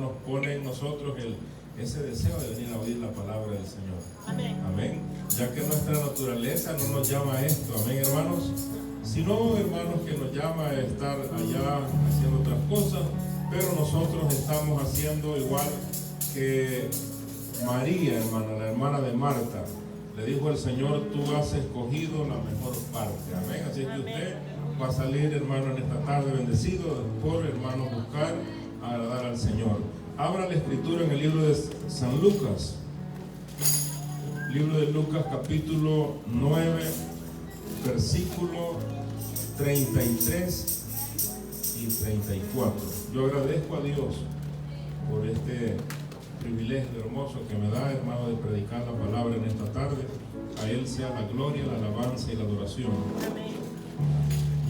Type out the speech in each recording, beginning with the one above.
hermanos, pone en nosotros ese deseo de venir a oír la palabra del Señor. Amén. Amén. Ya que nuestra naturaleza no nos llama a esto, amén, hermanos, sino, hermanos, que nos llama a estar allá haciendo otras cosas, pero nosotros estamos haciendo igual que María, hermana, la hermana de Marta. Le dijo el Señor: tú has escogido la mejor parte. Amén. Así que usted va a salir, hermano, en esta tarde bendecido por, hermano, buscar agradar al Señor. Abra la escritura en el libro de San Lucas. Libro de Lucas, capítulo 9, versículo 33 y 34. Yo agradezco a Dios por este privilegio hermoso que me da, hermano, de predicar la palabra en esta tarde. A Él sea la gloria, la alabanza y la adoración.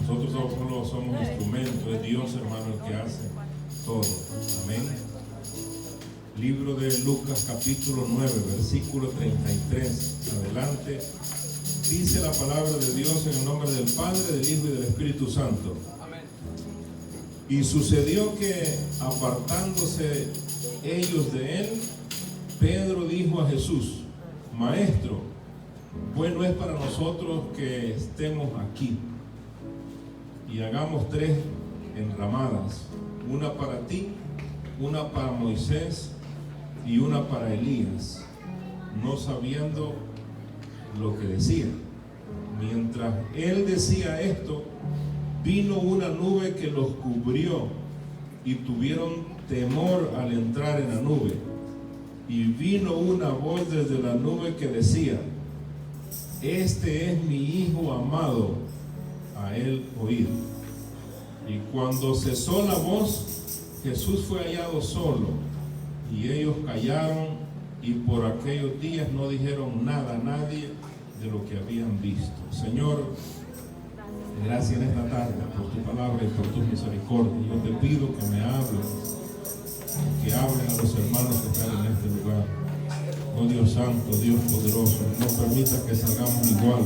Nosotros solo somos instrumentos, es Dios, hermano, el que hace todo. Amén. Libro de Lucas, capítulo 9, versículo 33 adelante. Dice la palabra de Dios en el nombre del Padre, del Hijo y del Espíritu Santo. Amén. Y sucedió que, apartándose ellos de él, Pedro dijo a Jesús: Maestro, bueno es para nosotros que estemos aquí y hagamos 3 enramadas, una para ti, una para Moisés y una para Elías, no sabiendo lo que decía. Mientras él decía esto, vino una nube que los cubrió y tuvieron temor al entrar en la nube. Y vino una voz desde la nube que decía: este es mi Hijo amado, a él oíd. Y cuando cesó la voz, Jesús fue hallado solo, y ellos callaron, y por aquellos días no dijeron nada a nadie de lo que habían visto. Señor, gracias en esta tarde por tu palabra y por tu misericordia. Yo te pido que me hables, que hablen a los hermanos que están en este lugar. Oh Dios santo, Dios poderoso, no permita que salgamos igual.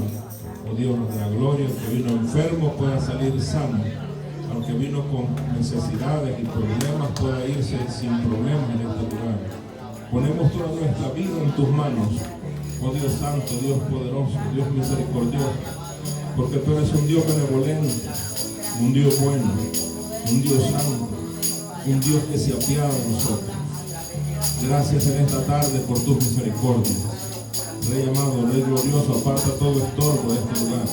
Oh Dios de la gloria, que vino enfermo pueda salir sano, aunque vino con necesidades y problemas pueda irse sin problemas en este lugar. Ponemos toda nuestra vida en tus manos, oh Dios santo, Dios poderoso, Dios misericordioso, porque tú eres un Dios benevolente, un Dios bueno, un Dios santo, un Dios que se apiada de nosotros. Gracias en esta tarde por tus misericordias. Rey amado, Rey glorioso, aparta todo estorbo de este lugar.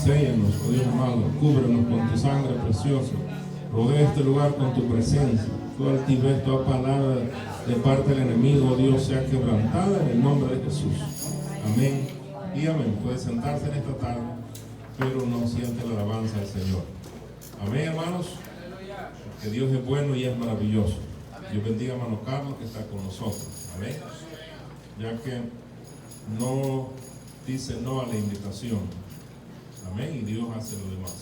Séllanos, oh Dios amado, cúbrenos con tu sangre preciosa. Rodea este lugar con tu presencia. Toda altivez, toda palabra de parte del enemigo, oh Dios, sea quebrantada en el nombre de Jesús. Amén y amén. Puede sentarse en esta tarde, pero no siente la alabanza del Señor. Amén, hermanos. Que Dios es bueno y es maravilloso. Dios bendiga a hermano Carlos que está con nosotros. Amén. Ya que no dice no a la invitación. Amén. Y Dios hace lo demás.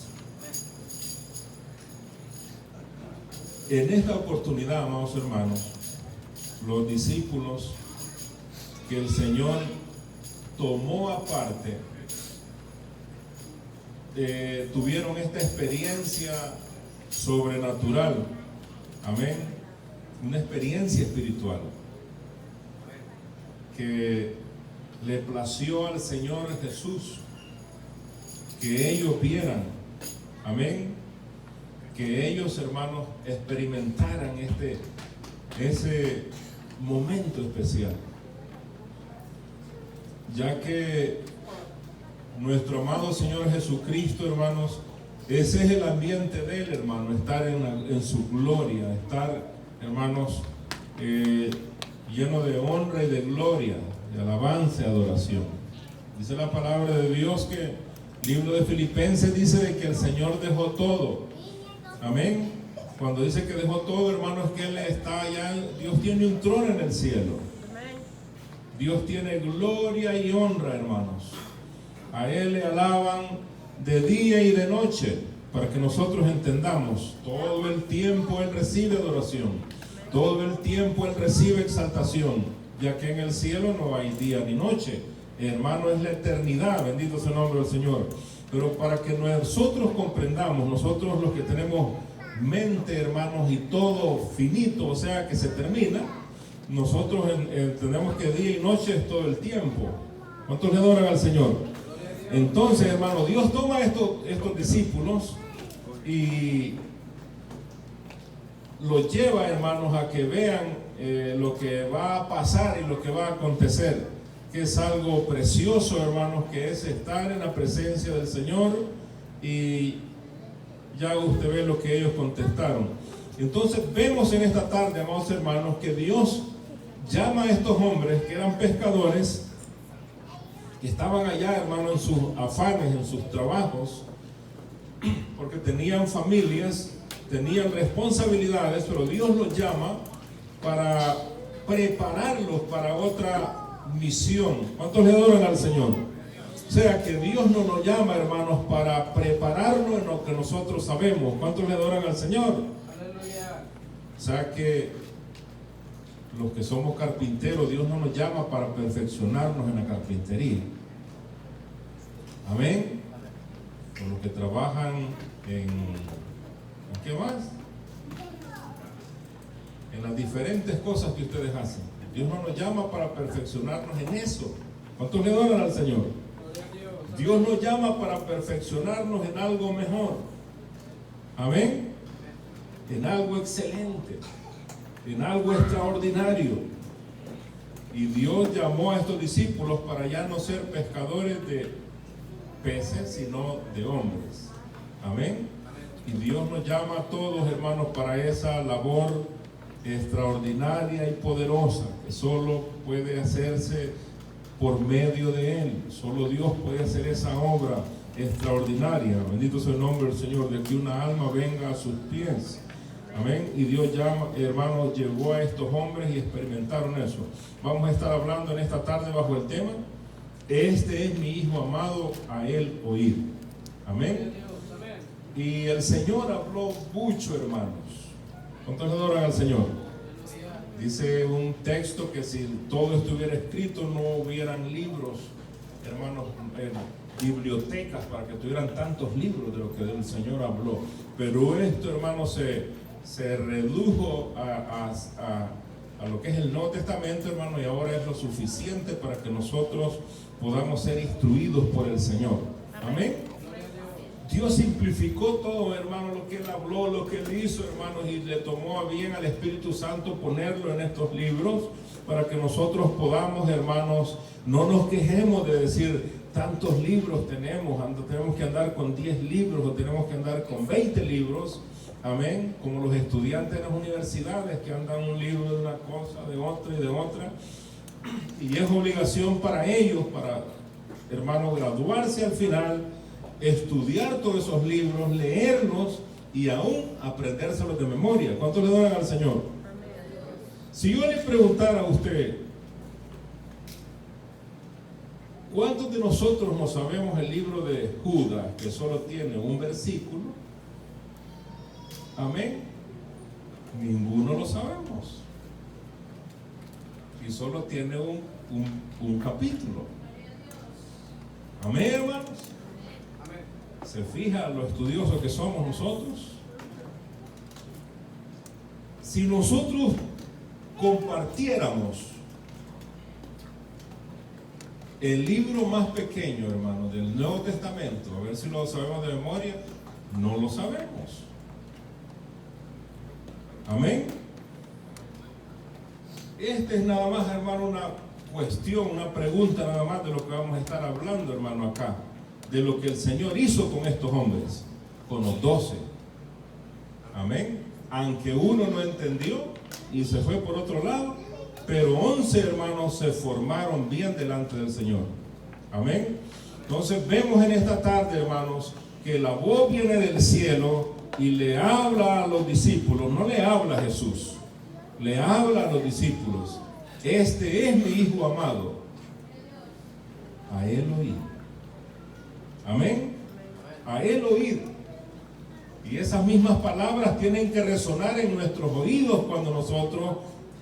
En esta oportunidad, amados hermanos, los discípulos que el Señor tomó aparte tuvieron esta experiencia sobrenatural. Amén. Una experiencia espiritual que le plació al Señor Jesús que ellos vieran. Amén. Que ellos, hermanos, experimentaran ese momento especial, ya que nuestro amado Señor Jesucristo, hermanos, ese es el ambiente de Él, hermano, estar en su gloria, estar, hermanos, lleno de honra y de gloria, de alabanza y adoración. Dice la palabra de Dios que el libro de Filipenses dice de que el Señor dejó todo. Amén. Cuando dice que dejó todo, hermano, es que Él está allá. Dios tiene un trono en el cielo. Dios tiene gloria y honra, hermanos. A Él le alaban de día y de noche, para que nosotros entendamos. Todo el tiempo Él recibe adoración. Todo el tiempo Él recibe exaltación, ya que en el cielo no hay día ni noche. Hermano, es la eternidad. Bendito sea el nombre del Señor. Pero para que nosotros comprendamos, nosotros los que tenemos mente, hermanos, y todo finito, o sea que se termina. Nosotros entendemos que día y noche es todo el tiempo. ¿Cuántos le adoran al Señor? Entonces, hermano, Dios toma estos discípulos y los lleva, hermanos, a que vean lo que va a pasar y lo que va a acontecer, que es algo precioso, hermanos, que es estar en la presencia del Señor. Y ya usted ve lo que ellos contestaron. Entonces vemos en esta tarde, amados hermanos, que Dios llama a estos hombres que eran pescadores, que estaban allá, hermano, en sus afanes, en sus trabajos, porque tenían familias, tenían responsabilidades, pero Dios los llama para prepararlos para otra misión. ¿Cuántos le adoran al Señor? O sea, que Dios no nos llama, hermanos, para prepararnos en lo que nosotros sabemos. ¿Cuántos le adoran al Señor? Aleluya. O sea, que los que somos carpinteros, Dios no nos llama para perfeccionarnos en la carpintería. Amén. O los que trabajan ¿en qué más? En las diferentes cosas que ustedes hacen. Dios no nos llama para perfeccionarnos en eso. ¿Cuántos le adoran al Señor? Dios nos llama para perfeccionarnos en algo mejor. Amén. En algo excelente, en algo extraordinario. Y Dios llamó a estos discípulos para ya no ser pescadores de peces, sino de hombres. Amén. Y Dios nos llama a todos, hermanos, para esa labor extraordinaria y poderosa que solo puede hacerse por medio de Él. Solo Dios puede hacer esa obra extraordinaria. Bendito sea el nombre del Señor, de que una alma venga a sus pies. Amén. Y Dios llama, hermanos, llevó a estos hombres y experimentaron eso. Vamos a estar hablando en esta tarde bajo el tema: este es mi Hijo amado, a Él oír. Amén. Y el Señor habló mucho, hermanos. ¿Cuántos adoran al Señor? Dice un texto que si todo estuviera escrito no hubieran libros, hermanos, bibliotecas para que tuvieran tantos libros de lo que el Señor habló. Pero esto, hermanos, se redujo a lo que es el Nuevo Testamento, hermano, y ahora es lo suficiente para que nosotros podamos ser instruidos por el Señor. Amén. Dios simplificó todo, hermano, lo que Él habló, lo que Él hizo, hermanos, y le tomó a bien al Espíritu Santo ponerlo en estos libros para que nosotros podamos, hermanos, no nos quejemos de decir tantos libros tenemos que andar con 10 libros o tenemos que andar con 20 libros. Amén. Como los estudiantes de las universidades que andan un libro de una cosa, de otra y de otra. Y es obligación para ellos, para, hermanos, graduarse al final, estudiar todos esos libros, leerlos y aún aprendérselos de memoria. ¿Cuántos le donan al Señor? Si yo le preguntara a usted, ¿cuántos de nosotros no sabemos el libro de Judas, que solo tiene un versículo? Amén. Ninguno lo sabemos. Y solo tiene un capítulo. Amén, hermanos. ¿Se fija lo estudiosos que somos nosotros? Si nosotros compartiéramos el libro más pequeño, hermano, del Nuevo Testamento, a ver si lo sabemos de memoria, no lo sabemos. Amén. Este es nada más, hermano, una cuestión, una pregunta nada más de lo que vamos a estar hablando, hermano, acá. De lo que el Señor hizo con estos hombres, con los 12. Amén. Aunque uno no entendió y se fue por otro lado, pero 11 hermanos se formaron bien delante del Señor. Amén. Entonces vemos en esta tarde, hermanos, que la voz viene del cielo y le habla a los discípulos. No le habla a Jesús, le habla a los discípulos. Este es mi Hijo amado, a Él oír. Amén. A Él oír. Y esas mismas palabras tienen que resonar en nuestros oídos cuando nosotros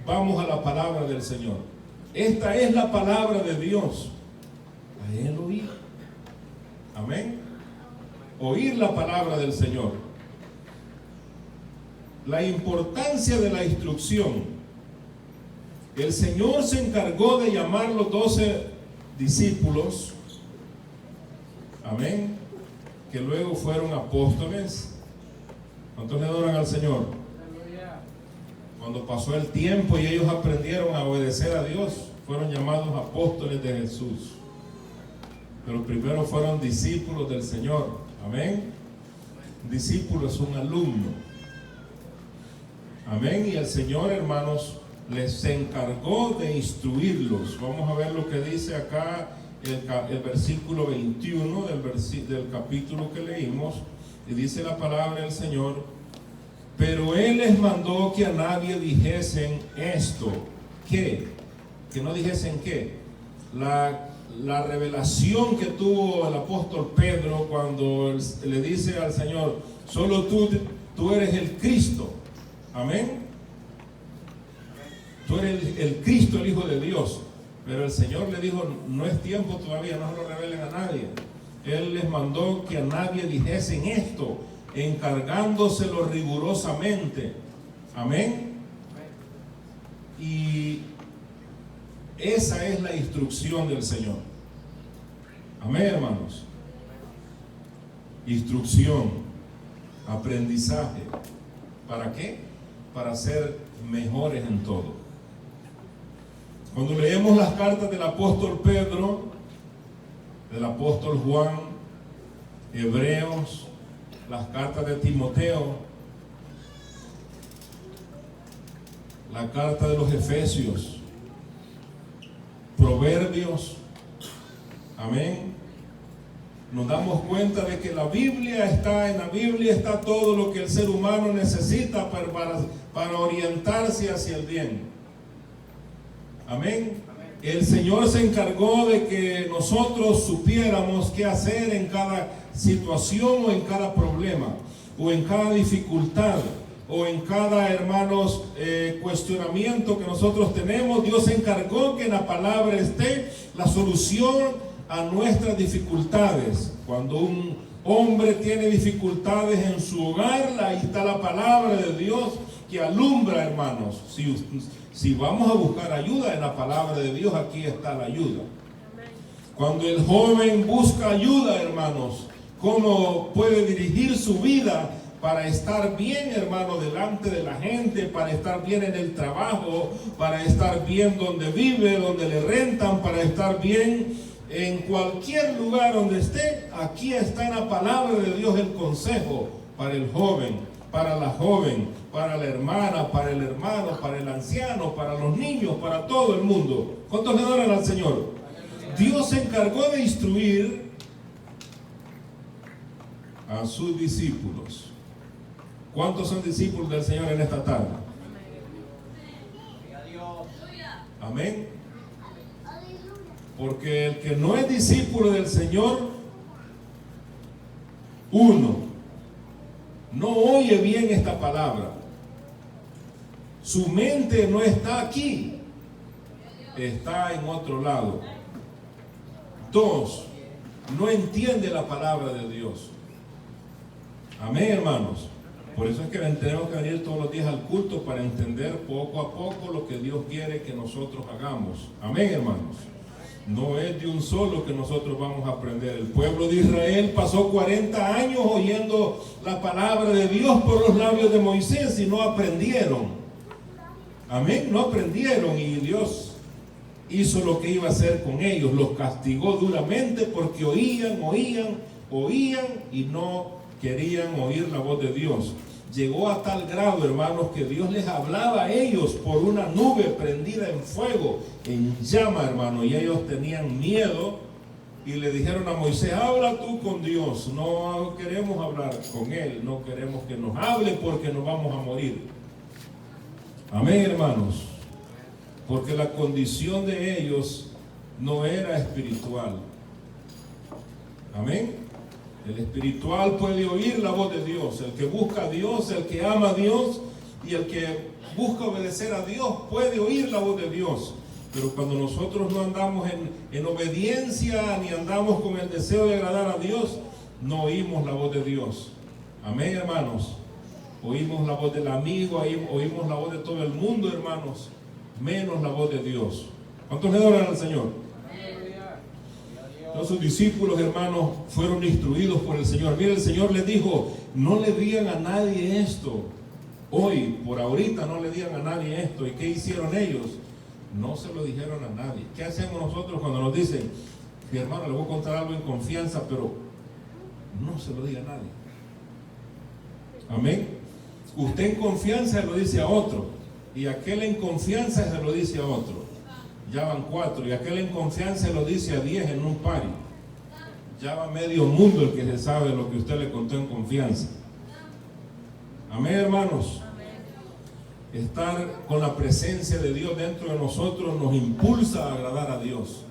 vamos a la palabra del Señor. Esta es la palabra de Dios. A Él oír. Amén. Oír la palabra del Señor. la importancia de la instrucción. El Señor se encargó de llamar los 12 discípulos, amén, que luego fueron apóstoles. ¿Cuántos le adoran al Señor? Cuando pasó el tiempo y ellos aprendieron a obedecer a Dios, fueron llamados apóstoles de Jesús. Pero primero fueron discípulos del Señor, amén. Discípulo es un alumno, amén. Y el Señor, hermanos, les encargó de instruirlos. Vamos a ver lo que dice acá el versículo 21 del capítulo que leímos. Y dice la palabra del Señor: pero Él les mandó que a nadie dijesen esto. ¿Qué? Que no dijesen qué. La revelación que tuvo el apóstol Pedro cuando le dice al Señor: solo tú eres el Cristo. Amén. Tú eres el Cristo, el Hijo de Dios. Pero el Señor le dijo: no es tiempo todavía, no se lo revelen a nadie. Él les mandó que a nadie dijesen esto, encargándoselo rigurosamente. Amén. Y esa es la instrucción del Señor. Amén, hermanos. Instrucción, aprendizaje. ¿Para qué? Para ser mejores en todo. Cuando leemos las cartas del apóstol Pedro, del apóstol Juan, Hebreos, las cartas de Timoteo, la carta de los Efesios, Proverbios, amén, nos damos cuenta de que en la Biblia está todo lo que el ser humano necesita para orientarse hacia el bien. Amén. El Señor se encargó de que nosotros supiéramos qué hacer en cada situación o en cada problema o en cada dificultad o en cada, hermanos, cuestionamiento que nosotros tenemos. Dios se encargó que en la palabra esté la solución a nuestras dificultades. Cuando un hombre tiene dificultades en su hogar, ahí está la palabra de Dios que alumbra, hermanos. Si vamos a buscar ayuda en la palabra de Dios, aquí está la ayuda. Cuando el joven busca ayuda, hermanos, cómo puede dirigir su vida para estar bien, hermano, delante de la gente, para estar bien en el trabajo, para estar bien donde vive, donde le rentan, para estar bien en cualquier lugar donde esté. Aquí está en la palabra de Dios el consejo para el joven, para la joven, para la hermana, para el hermano, para el anciano, para los niños, para todo el mundo. ¿Cuántos le adoran al Señor? Dios se encargó de instruir a sus discípulos. ¿Cuántos son discípulos del Señor en esta tarde? Amén. Porque el que no es discípulo del Señor, no oye bien esta palabra. Su mente no está aquí, está en otro lado. 2, no entiende la palabra de Dios. Amén, hermanos. Por eso es que tenemos que venir todos los días al culto para entender poco a poco lo que Dios quiere que nosotros hagamos. Amén, hermanos. No es de un solo que nosotros vamos a aprender. El pueblo de Israel pasó 40 años oyendo la palabra de Dios por los labios de Moisés y no aprendieron. Amén, no aprendieron, y Dios hizo lo que iba a hacer con ellos. Los castigó duramente porque oían y no querían oír la voz de Dios. Llegó a tal grado, hermanos, que Dios les hablaba a ellos por una nube prendida en fuego, en llama, hermano, y ellos tenían miedo y le dijeron a Moisés: habla tú con Dios, no queremos hablar con Él, no queremos que nos hable porque nos vamos a morir. Amén, hermanos, porque la condición de ellos no era espiritual. Amén. El espiritual puede oír la voz de Dios. El que busca a Dios, el que ama a Dios y el que busca obedecer a Dios puede oír la voz de Dios. Pero cuando nosotros no andamos en obediencia ni andamos con el deseo de agradar a Dios, no oímos la voz de Dios. Amén, hermanos. oímos la voz del amigo, oímos la voz de todo el mundo, hermanos, menos la voz de Dios. ¿Cuántos le adoran al Señor? Todos sus discípulos, hermanos, fueron instruidos por el Señor. Mire, el Señor les dijo, no le digan a nadie esto. Hoy, por ahorita, no le digan a nadie esto. ¿Y qué hicieron ellos? No se lo dijeron a nadie. ¿Qué hacemos nosotros cuando nos dicen, mi hermano, le voy a contar algo en confianza, pero no se lo diga a nadie? Amén. Usted en confianza se lo dice a otro, y aquel en confianza se lo dice a otro. Ya van 4, y aquel en confianza se lo dice a 10 en un party. Ya va medio mundo el que se sabe lo que usted le contó en confianza. Amén, hermanos. Estar con la presencia de Dios dentro de nosotros nos impulsa a agradar a Dios,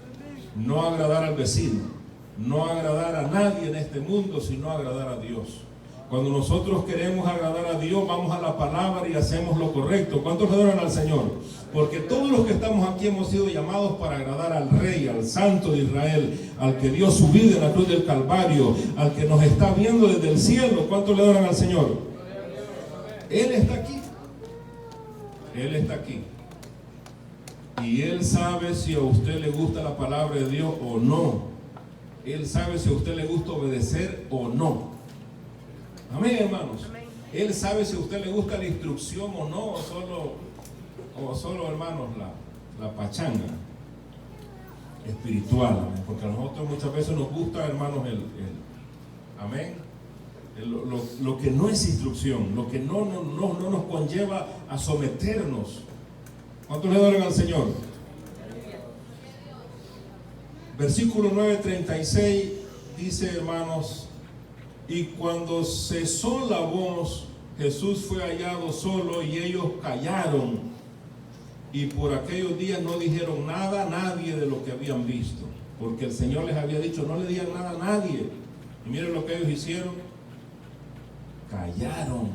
no agradar al vecino, no agradar a nadie en este mundo, sino agradar a Dios. Cuando nosotros queremos agradar a Dios, vamos a la palabra y hacemos lo correcto. ¿Cuántos le adoran al Señor? Porque todos los que estamos aquí hemos sido llamados para agradar al Rey, al Santo de Israel, al que dio su vida en la cruz del Calvario, al que nos está viendo desde el cielo. ¿Cuántos le adoran al Señor? Él está aquí. Él está aquí. Y Él sabe si a usted le gusta la palabra de Dios o no. Él sabe si a usted le gusta obedecer o no. Amén, hermanos. Él sabe si a usted le gusta la instrucción o no, o solo hermanos, la pachanga espiritual. Amén. Porque a nosotros muchas veces nos gusta, hermanos, amén, lo que no es instrucción, lo que no nos conlleva a someternos. ¿Cuántos le adoran al Señor? Versículo 9:36 dice, hermanos, y cuando cesó la voz, Jesús fue hallado solo y ellos callaron, y por aquellos días no dijeron nada a nadie de lo que habían visto, porque el Señor les había dicho, no le digan nada a nadie. Y miren lo que ellos hicieron: callaron,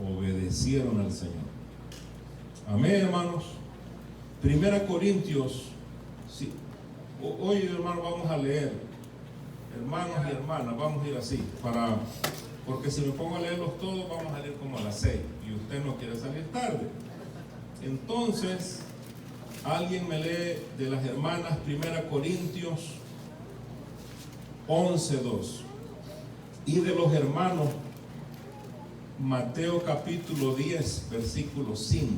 obedecieron al Señor. Amén, hermanos. 1 Corintios, sí. Hoy, hermano, vamos a leer, hermanos y hermanas, vamos a ir así, porque si me pongo a leerlos todos, vamos a leer como a las 6, y usted no quiere salir tarde. Entonces, alguien me lee de las hermanas 1 Corintios 11:2, y de los hermanos Mateo capítulo 10, versículo 5.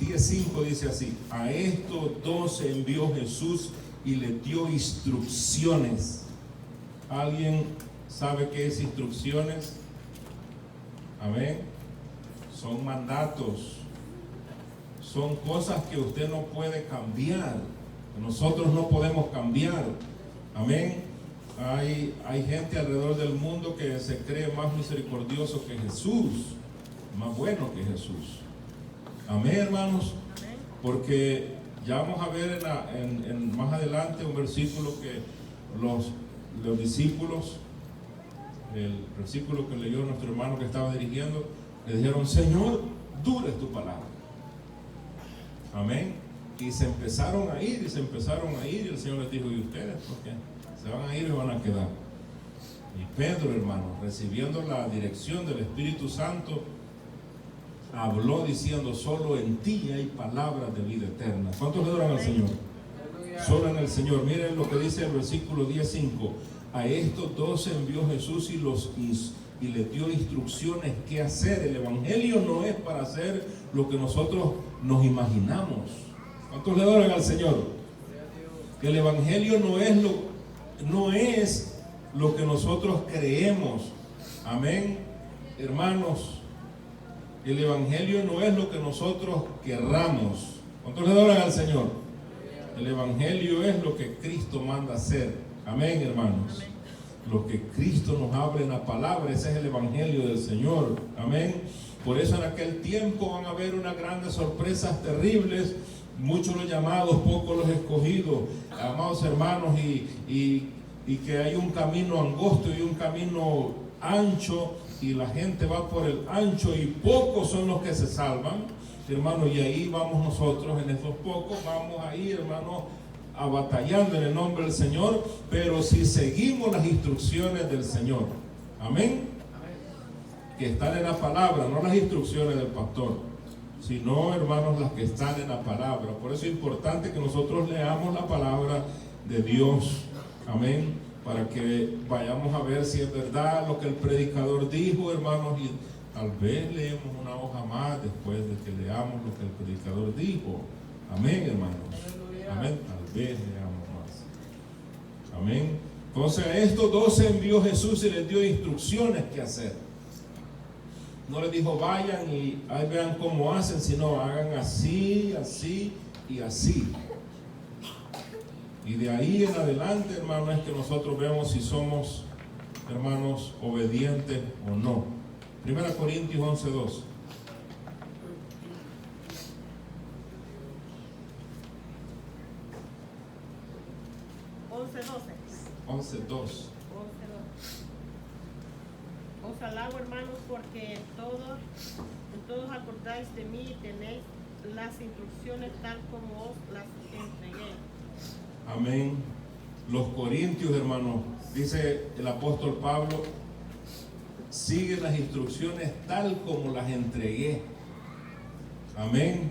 10:5 dice así: a estos 12 envió Jesús y les dio instrucciones. ¿Alguien sabe qué es instrucciones? Amén. Son mandatos, son cosas que usted no puede cambiar, que nosotros no podemos cambiar. Amén. Hay gente alrededor del mundo que se cree más misericordioso que Jesús, más bueno que Jesús. Amén, hermanos. Porque ya vamos a ver más adelante un versículo que los discípulos, el versículo que leyó nuestro hermano que estaba dirigiendo, le dijeron: Señor, dura es tu palabra. Amén. Y se empezaron a ir, y el Señor les dijo: ¿y ustedes por qué? Se van a ir y van a quedar. Y Pedro, hermano, recibiendo la dirección del Espíritu Santo, habló diciendo: solo en ti hay palabras de vida eterna. ¿Cuántos le adoran al Señor? Solo en el Señor. Miren lo que dice el versículo 10:5. A estos 12 envió Jesús y les dio instrucciones qué hacer. El evangelio no es para hacer lo que nosotros nos imaginamos. ¿Cuántos le adoran al Señor? El evangelio no es lo que nosotros creemos. Amén, hermanos. El evangelio no es lo que nosotros querramos. ¿Cuántos le adoran al Señor? El evangelio es lo que Cristo manda hacer. Amén, hermanos. Amén. Lo que Cristo nos habla en la palabra, ese es el evangelio del Señor. Amén. Por eso en aquel tiempo van a haber unas grandes sorpresas terribles. Muchos los llamados, pocos los escogidos. Amados hermanos, y que hay un camino angosto y un camino ancho, y la gente va por el ancho y pocos son los que se salvan. hermano, y ahí vamos nosotros en estos pocos, vamos ahí, hermano, a batallando en el nombre del Señor, pero si seguimos las instrucciones del Señor, amén, que están en la palabra, no las instrucciones del pastor, sino, hermanos, las que están en la palabra. Por eso es importante que nosotros leamos la palabra de Dios, amén, para que vayamos a ver si es verdad lo que el predicador dijo, hermanos, y tal vez leemos una hoja más después de que leamos lo que el predicador dijo, amén, hermanos, amén, tal vez leamos más, amén. Entonces a estos 12 envió Jesús y les dio instrucciones que hacer. No les dijo vayan y ahí vean cómo hacen, sino hagan así, así y así. Y de ahí en adelante, hermanos, es que nosotros vemos si somos, hermanos, obedientes o no. 1 Corintios 11:2. 11:2. Os alabo, hermanos, porque en todos acordáis de mí y tenéis las instrucciones tal como os las entregué. Amén. Los corintios, hermanos, dice el apóstol Pablo, sigue las instrucciones tal como las entregué. Amén.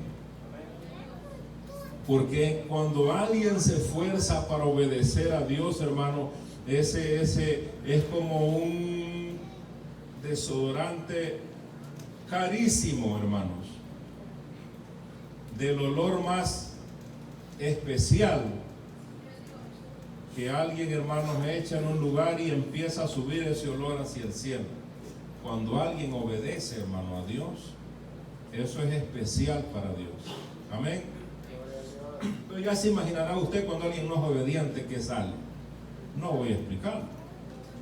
Porque cuando alguien se esfuerza para obedecer a Dios, hermano, ese es como un desodorante carísimo, hermanos, del olor más especial que alguien, hermanos, echa en un lugar y empieza a subir ese olor hacia el cielo. Cuando alguien obedece, hermano, a Dios, eso es especial para Dios. Amén. Pero ya se imaginará usted cuando alguien no es obediente que sale. No voy a explicar.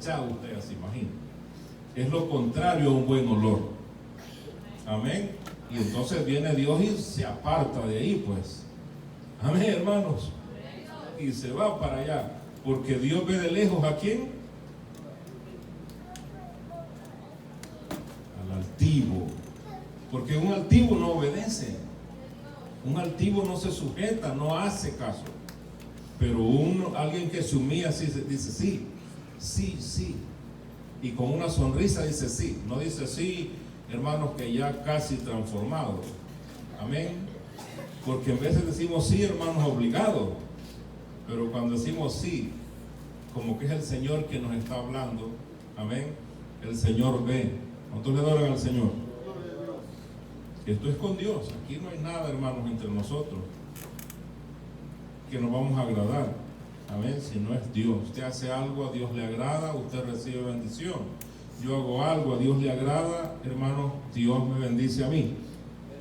Ya usted ya se imagina. Es lo contrario a un buen olor. Amén. Y entonces viene Dios y se aparta de ahí, pues. Amén, hermanos. Y se va para allá. Porque Dios ve de lejos ¿a quién? Al altivo. Porque un altivo no obedece. Un altivo no se sujeta, no hace caso. Pero alguien que se humilla dice sí, sí, sí. Y con una sonrisa dice sí. No dice sí, hermanos, que ya casi transformado. Amén. Porque en veces decimos sí, hermanos, obligados. Pero cuando decimos sí, como que es el Señor que nos está hablando. Amén. El Señor ve. ¿Cuántos le adoran al Señor? Esto es con Dios. Aquí no hay nada, hermanos, entre nosotros que nos vamos a agradar. Amén. Si no es Dios. Usted hace algo, a Dios le agrada, usted recibe bendición. Yo hago algo, a Dios le agrada, hermanos, Dios me bendice a mí.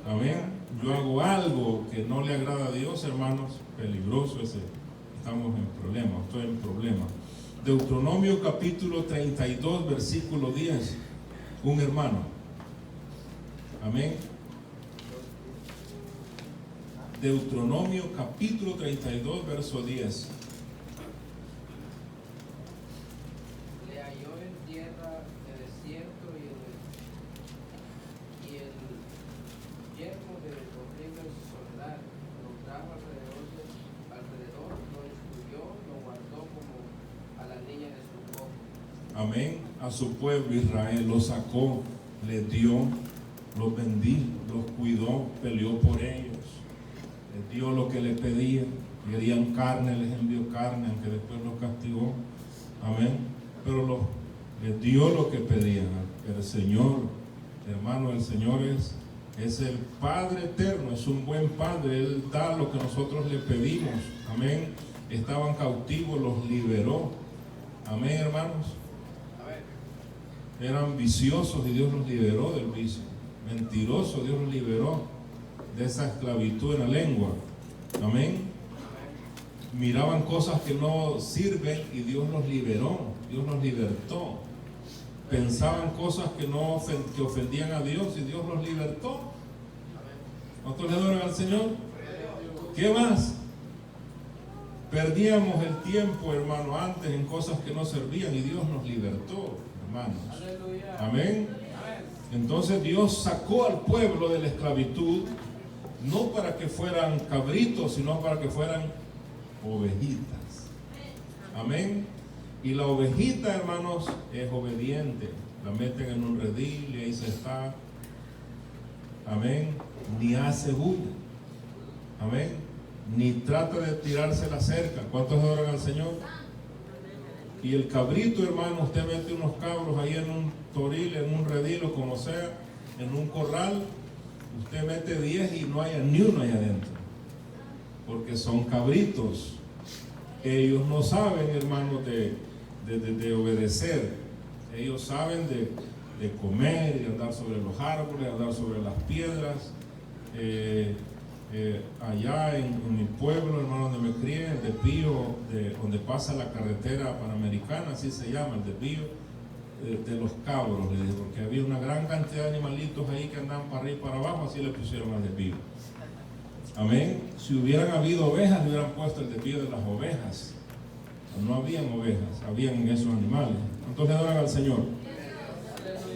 Amén. Yo hago algo que no le agrada a Dios, hermanos, peligroso ese. Estamos en problema, estoy en problema. Deuteronomio capítulo 32, versículo 10. Un hermano. Amén. Deuteronomio capítulo 32, verso 10. Le halló en tierra el desierto y el yermo de horrible soledad. Lo trajo alrededor, lo destruyó, lo guardó como a la niña de sus ojos. Amén. A su pueblo Israel lo sacó, les dio, los bendijo, los cuidó, peleó por ellos. Les dio lo que le pedían. Querían carne, les envió carne, aunque después los castigó. Amén. Pero les dio lo que pedían. El Señor, hermano, el Señor es el Padre eterno, es un buen Padre. Él da lo que nosotros le pedimos. Amén. Estaban cautivos, los liberó. Amén, hermanos. Eran viciosos y Dios los liberó del vicio. Mentirosos, Dios los liberó de esa esclavitud en la lengua. Amén. Miraban cosas que no sirven y Dios los liberó, Dios los libertó. Pensaban cosas que ofendían a Dios y Dios los libertó. ¿Cuántos le adoran al Señor? ¿Qué más? Perdíamos el tiempo, hermano, antes en cosas que no servían y Dios nos libertó, hermanos. Amén. Entonces Dios sacó al pueblo de la esclavitud no para que fueran cabritos, sino para que fueran ovejitas. Amén. Y la ovejita, hermanos, es obediente. La meten en un redil y ahí se está. Amén. Ni hace bulla. Amén. Ni trata de tirarse la cerca. ¿Cuántos adoran al Señor? Y el cabrito, hermano, usted mete unos cabros ahí en un toril, en un redil o como sea, en un corral. Usted mete 10 y no haya ni uno ahí adentro. Porque son cabritos. Ellos no saben, hermanos, de obedecer. Ellos saben de comer y andar sobre los árboles, andar sobre las piedras. Allá en mi pueblo, hermano, donde me crié, el desvío donde pasa la carretera panamericana, así se llama, el desvío de los cabros, porque había una gran cantidad de animalitos ahí que andaban para arriba y para abajo, así le pusieron al desvío. Amén. Si hubieran habido ovejas, le hubieran puesto el desvío de las ovejas. No habían ovejas, habían esos animales. Entonces adoran al Señor.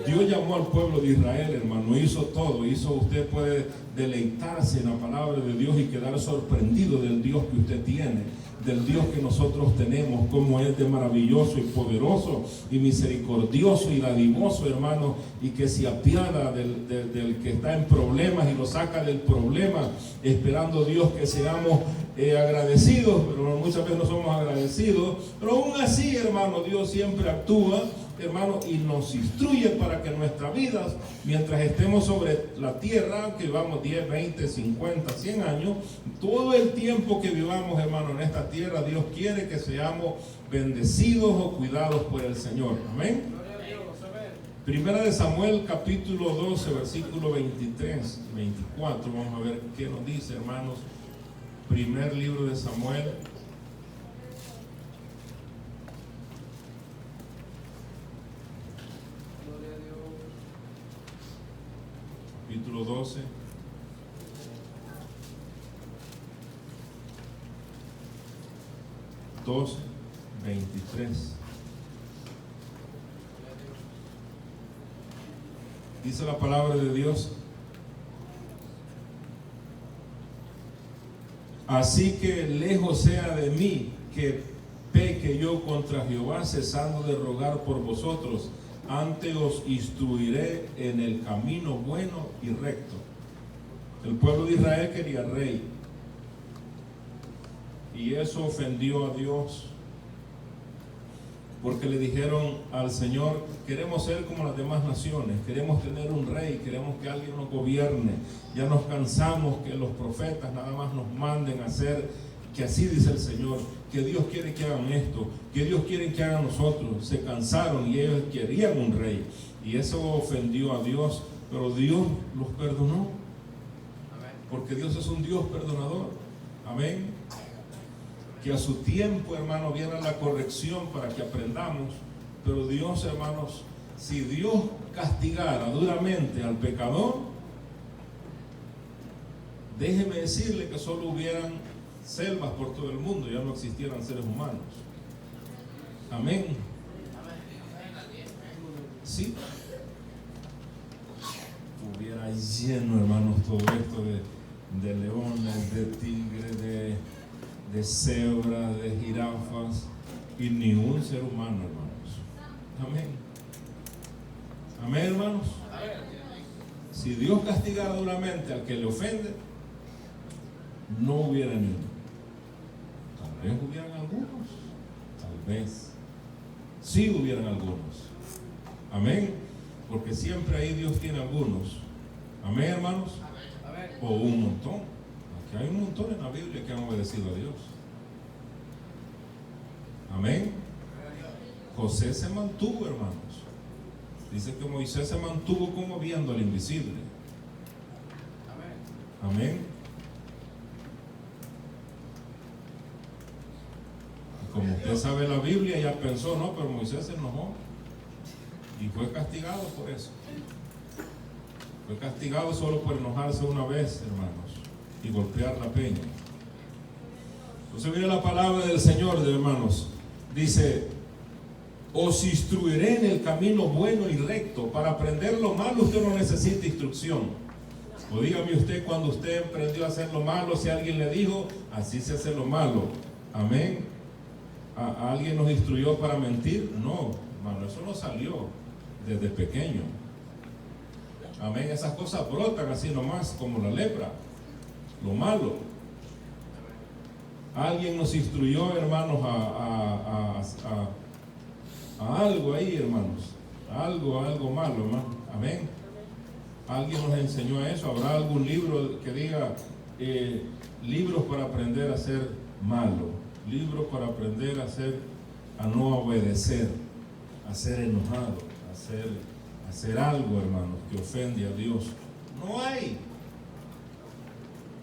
Dios llamó al pueblo de Israel, hermano, hizo todo. Usted puede deleitarse en la palabra de Dios y quedar sorprendido del Dios que usted tiene, del Dios que nosotros tenemos, como es de maravilloso y poderoso y misericordioso y dadivoso, hermano, y que se apiada del que está en problemas y lo saca del problema, esperando Dios que seamos agradecidos, pero muchas veces no somos agradecidos, pero aún así, hermano, Dios siempre actúa, hermano, y nos instruye para que nuestras vidas, mientras estemos sobre la tierra, que vivamos 10, 20, 50, 100 años, todo el tiempo que vivamos, hermano, en esta tierra, Dios quiere que seamos bendecidos o cuidados por el Señor. Amén. Primera de Samuel, capítulo 12, versículo 23, 24. Vamos a ver qué nos dice, hermanos. Primer libro de Samuel. Capítulo 12. Dos, 23. Dice la palabra de Dios: así que lejos sea de mí que peque yo contra Jehová, cesando de rogar por vosotros. Antes os instruiré en el camino bueno y recto. El pueblo de Israel quería rey, y eso ofendió a Dios, porque le dijeron al Señor: queremos ser como las demás naciones, queremos tener un rey, queremos que alguien nos gobierne. Ya nos cansamos que los profetas nada más nos manden a hacer, que así dice el Señor, que Dios quiere que hagan esto, que Dios quiere que hagan nosotros. Se cansaron y ellos querían un rey, y eso ofendió a Dios, pero Dios los perdonó, porque Dios es un Dios perdonador. Amén. Que a su tiempo, hermano, viene la corrección para que aprendamos, pero Dios, hermanos, si Dios castigara duramente al pecador, déjeme decirle que solo hubieran selvas por todo el mundo, ya no existieran seres humanos. Amén. Sí. Hubiera lleno, hermanos, todo esto de leones, de tigres, de cebras, de jirafas, y ni un ser humano, hermanos. Amén. Amén, hermanos. Si Dios castigara duramente al que le ofende, no hubiera ni uno. Tal vez hubieran algunos, tal vez sí hubieran algunos. Amén. Porque siempre ahí Dios tiene algunos. Amén, hermanos. O un montón. Aquí hay un montón en la Biblia que han obedecido a Dios. Amén. José se mantuvo, hermanos. Dice que Moisés se mantuvo como viendo al invisible. Amén. Como usted sabe la Biblia, ya pensó, no, pero Moisés se enojó y fue castigado por eso. Fue castigado solo por enojarse una vez, hermanos, y golpear la peña. Entonces viene la palabra del Señor, hermanos. Dice: os instruiré en el camino bueno y recto. Para aprender lo malo usted no necesita instrucción. O dígame usted, cuando usted emprendió a hacer lo malo, si alguien le dijo, así se hace lo malo. Amén. ¿Alguien nos instruyó para mentir? No, hermano, eso no salió desde pequeño. Amén. Esas cosas brotan así nomás, como la lepra, lo malo. Alguien nos instruyó, hermanos, a algo ahí, hermanos, algo malo, hermano. Amén. Alguien nos enseñó a eso. ¿Habrá algún libro que diga libros para aprender a ser malo? Libros para aprender a no obedecer, a ser enojado, a hacer algo, hermanos, que ofende a Dios. No hay.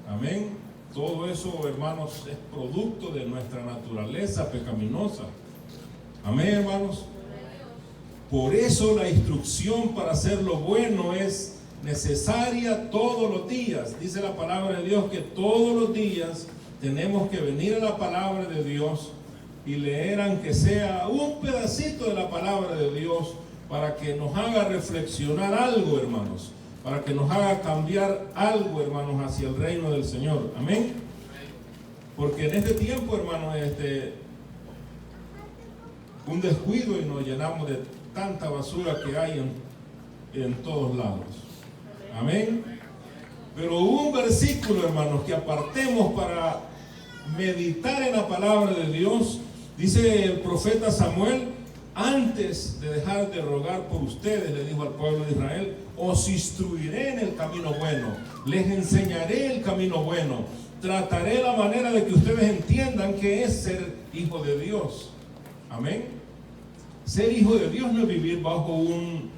Amén. Todo eso, hermanos, es producto de nuestra naturaleza pecaminosa. Amén, hermanos. Por eso la instrucción para hacer lo bueno es necesaria todos los días. Dice la palabra de Dios que todos los días tenemos que venir a la palabra de Dios y leer, aunque sea un pedacito de la palabra de Dios, para que nos haga reflexionar algo, hermanos, para que nos haga cambiar algo, hermanos, hacia el reino del Señor. Amén. Porque en este tiempo, hermanos, un descuido y nos llenamos de tanta basura que hay en todos lados. Amén. Pero hubo un versículo, hermanos, que apartemos para meditar en la palabra de Dios. Dice el profeta Samuel: antes de dejar de rogar por ustedes, le dijo al pueblo de Israel, os instruiré en el camino bueno, les enseñaré el camino bueno, trataré la manera de que ustedes entiendan qué es ser hijo de Dios. Amén. Ser hijo de Dios no es vivir bajo un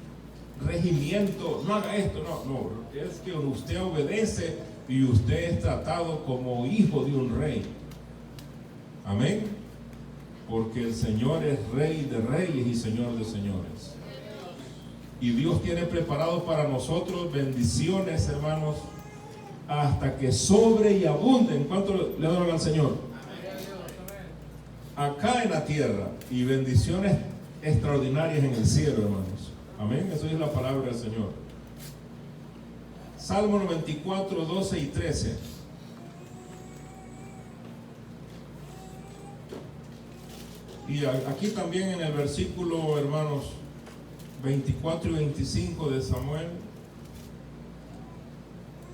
regimiento, no haga esto, no, es que usted obedece y usted es tratado como hijo de un rey. Amén. Porque el Señor es Rey de reyes y Señor de señores. Y Dios tiene preparado para nosotros bendiciones, hermanos, hasta que sobre y abunden. ¿Cuánto le adoran al Señor? Acá en la tierra, y bendiciones extraordinarias en el cielo, hermanos. Amén. Eso es la palabra del Señor. Salmo 94, 12 y 13. Y aquí también en el versículo, hermanos, 24 y 25 de Samuel.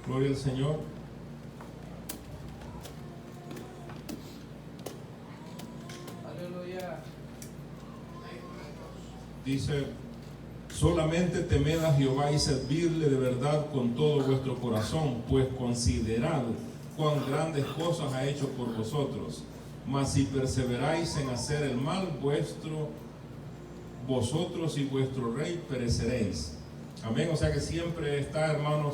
Gloria al Señor. Aleluya. Dice: solamente temed a Jehová y servirle de verdad con todo vuestro corazón, pues considerad cuán grandes cosas ha hecho por vosotros. Mas si perseveráis en hacer el mal, vosotros y vuestro rey pereceréis. Amén. O sea que siempre está, hermanos,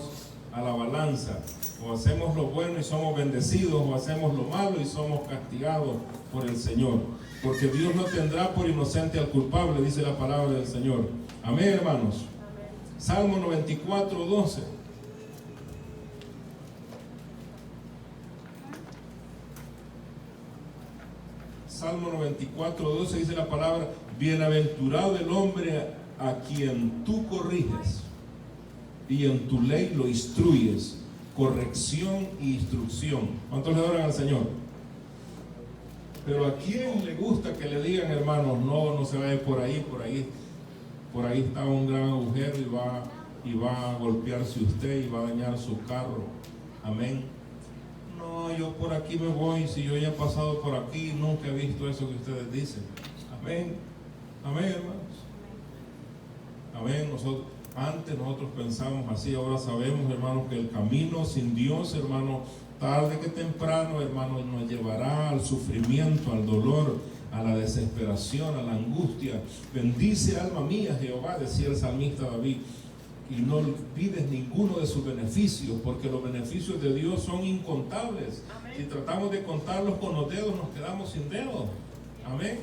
a la balanza. O hacemos lo bueno y somos bendecidos, o hacemos lo malo y somos castigados por el Señor. Porque Dios no tendrá por inocente al culpable, dice la palabra del Señor. Amén, hermanos. Amén. Salmo 94, 12. Salmo 94, 12 dice la palabra: bienaventurado el hombre a quien tú corriges y en tu ley lo instruyes, corrección e instrucción. ¿Cuántos le adoran al Señor? Pero ¿a quién le gusta que le digan, hermanos, no se vaya por ahí está un gran agujero y va a golpearse usted y va a dañar su carro? Amén. No, yo por aquí me voy, si yo ya he pasado por aquí, nunca he visto eso que ustedes dicen. Amén. Amén, hermanos. Amén. Antes nosotros pensamos así, ahora sabemos, hermanos, que el camino sin Dios, hermanos, tarde que temprano, hermanos, nos llevará al sufrimiento, al dolor, a la desesperación, a la angustia. Bendice, alma mía, Jehová, decía el salmista David, y no olvides ninguno de sus beneficios, porque los beneficios de Dios son incontables. Amén. Si tratamos de contarlos con los dedos, nos quedamos sin dedos. Amén.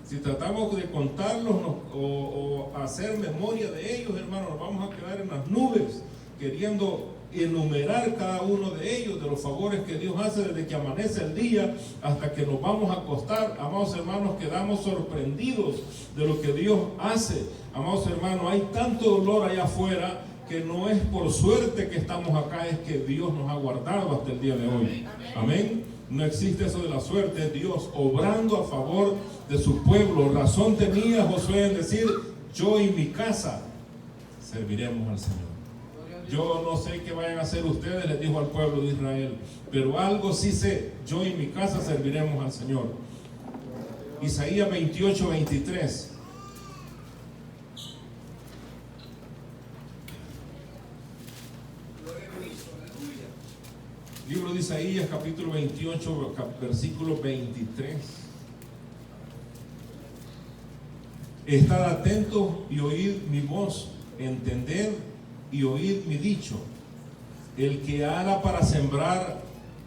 Si tratamos de contarlos o hacer memoria de ellos, hermanos, nos vamos a quedar en las nubes, queriendo enumerar cada uno de ellos, de los favores que Dios hace desde que amanece el día hasta que nos vamos a acostar. Amados hermanos, quedamos sorprendidos de lo que Dios hace. Amados hermanos, hay tanto dolor allá afuera que no es por suerte que estamos acá, es que Dios nos ha guardado hasta el día de hoy. Amén. No existe eso de la suerte, es Dios obrando a favor de su pueblo. Razón tenía Josué en decir: yo y mi casa serviremos al Señor. Yo no sé qué vayan a hacer ustedes, les dijo al pueblo de Israel, pero algo sí sé: yo y mi casa serviremos al Señor. Isaías 28, 23. Libro de Isaías, capítulo 28, versículo 23. Estad atentos y oíd mi voz, entended y oíd mi dicho. El que ara para sembrar,